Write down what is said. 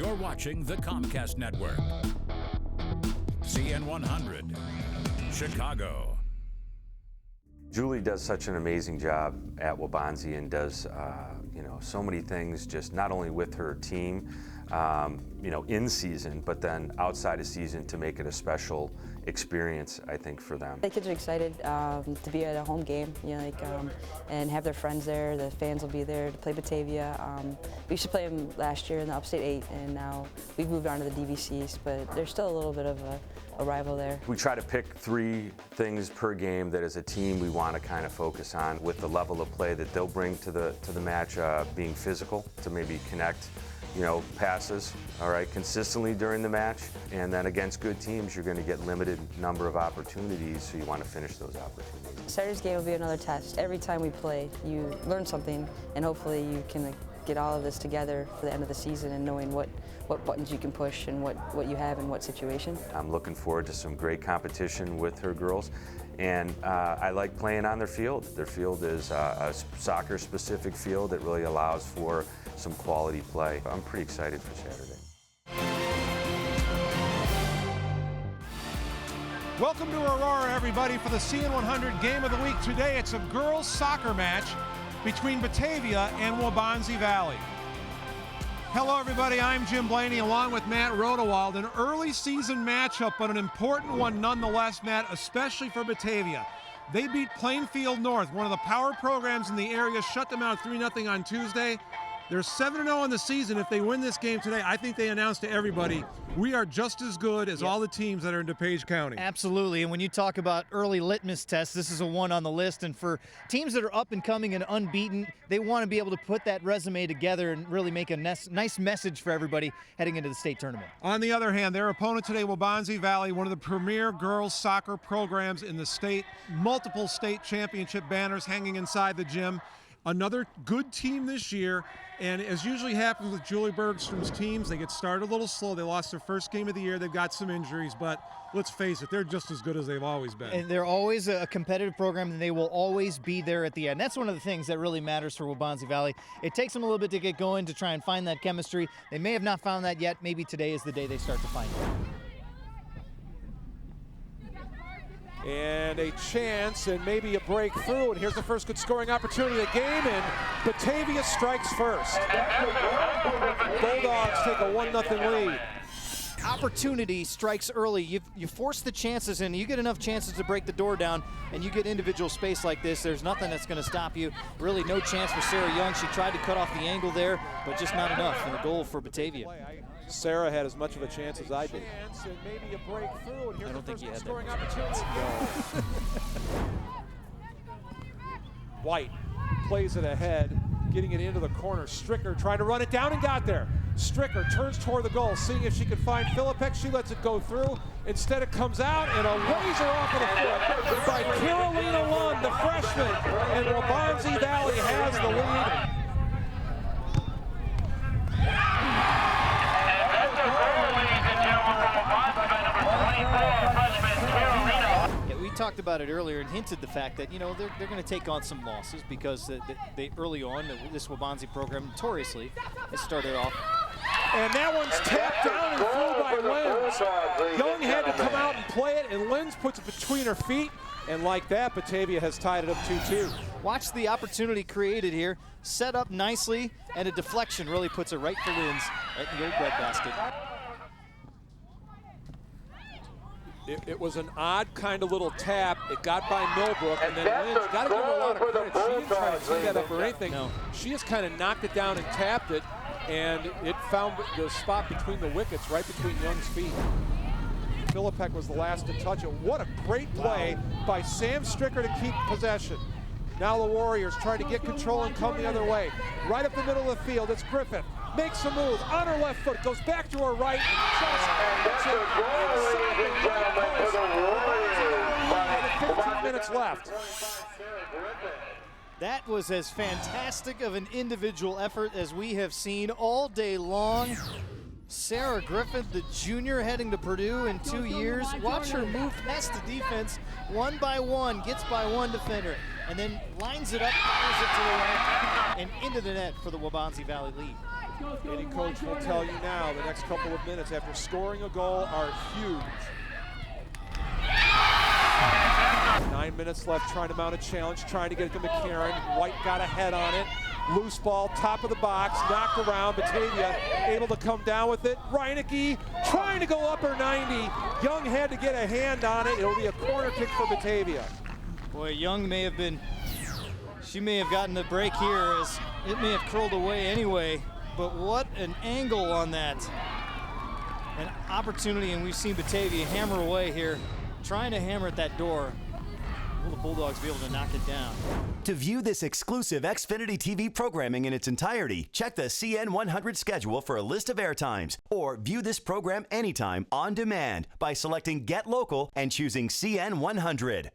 You're watching the Comcast Network. CN100, Chicago. Julie does such an amazing job at Waubonsie and does, so many things, just not only with her team, in season, but then outside of season to make it a special experience, I think, for them. The kids are excited to be at a home game, and have their friends there. The fans will be there to play Batavia. We used to play them last year in the Upstate 8, and now we've moved on to the DVCs, but there's still a little bit of a rival there. We try to pick 3 things per game that as a team we want to kind of focus on with the level of play that they'll bring to the match, being physical to maybe connect passes, all right, consistently during the match. And then against good teams, you're going to get limited number of opportunities, so you want to finish those opportunities. Saturday's game will be another test. Every time we play, you learn something, and hopefully you can get all of this together for the end of the season and knowing what buttons you can push and what you have in what situation. I'm looking forward to some great competition with her girls, and I like playing on their field. Their field is a soccer-specific field that really allows for some quality play. I'm pretty excited for Saturday. Welcome to Aurora, everybody, for the CN100 Game of the Week. Today it's a girls' soccer match between Batavia and Waubonsie Valley. Hello, everybody. I'm Jim Blaney, along with Matt Rodewald. An early season matchup, but an important one nonetheless, Matt, especially for Batavia. They beat Plainfield North, one of the power programs in the area, shut them out 3-0 on Tuesday. They're 7-0 in the season. If they win this game today, I think they announce to everybody, we are just as good as all the teams that are in DuPage County. Absolutely, and when you talk about early litmus tests, this is a one on the list. And for teams that are up and coming and unbeaten, they want to be able to put that resume together and really make a nice message for everybody heading into the state tournament. On the other hand, their opponent today, Waubonsie Valley, one of the premier girls soccer programs in the state, multiple state championship banners hanging inside the gym. Another good team this year, and as usually happens with Julie Bergstrom's teams, they get started a little slow. They lost their first game of the year. They've got some injuries, but let's face it, they're just as good as they've always been. And they're always a competitive program, and they will always be there at the end. That's one of the things that really matters for Waubonsie Valley. It takes them a little bit to get going, to try and find that chemistry. They may have not found that yet. Maybe today is the day they start to find it. And a chance and maybe a breakthrough, and here's the first good scoring opportunity of the game, and Batavia strikes first. Bulldogs take a 1-0 lead. Opportunity strikes early. You force the chances in. You get enough chances to break the door down, and you get individual space like this. There's nothing that's going to stop you. Really no chance for Sarah Young. She tried to cut off the angle there, but just not enough. And a goal for Batavia. Sarah had as much of a chance as I did. I don't think you had scoring opportunity. White plays it ahead, getting it into the corner. Stricker trying to run it down and got there. Stricker turns toward the goal, seeing if she can find Philippek. She lets it go through. Instead, it comes out, and a laser off of the foot by Carolina Lund, the freshman. And Waubonsie Valley has the lead. We talked about it earlier and hinted the fact that, they're going to take on some losses because they early on, this Waubonsie program notoriously has started off. And that one's tapped down and through by Lenz. Young had to come out and play it, and Lenz puts it between her feet. And like that, Batavia has tied it up 2-2. Watch the opportunity created here. Set up nicely, and a deflection really puts it right for Lenz at the old breadbasket. It was an odd kind of little tap. It got by Millbrook, and then Lynch, got to give her a lot of credit. She didn't try to clean that up or anything. No. She just kind of knocked it down and tapped it, and it found the spot between the wickets, right between Young's feet. Philippek was the last to touch it. What a great play by Sam Stricker to keep possession. Now the Warriors try to get control and come the other way. Right up the middle of the field, it's Griffith. Makes a move on her left foot, goes back to her right, and just hits it inside the right post. 15 minutes left. That was as fantastic of an individual effort as we have seen all day long. Sarah Griffith, the junior heading to Purdue in 2 years. Watch her move past the defense one by one, gets by one defender, and then lines it up, fires it to the right, and into the net for the Waubonsie Valley lead. Any coach will tell you now the next couple of minutes after scoring a goal are huge. 9 minutes left, trying to mount a challenge, trying to get it to McCarron. White got a head on it. Loose ball, top of the box, knocked around. Batavia able to come down with it. Reinecke trying to go upper 90. Young had to get a hand on it. It'll be a corner kick for Batavia. Boy, Young may have been, she may have gotten the break here as it may have curled away anyway, but what an angle on that. An opportunity, and we've seen Batavia hammer away here, trying to hammer at that door. Will the Bulldogs be able to knock it down? To view this exclusive Xfinity TV programming in its entirety, check the CN100 schedule for a list of airtimes, or view this program anytime on demand by selecting Get Local and choosing CN100.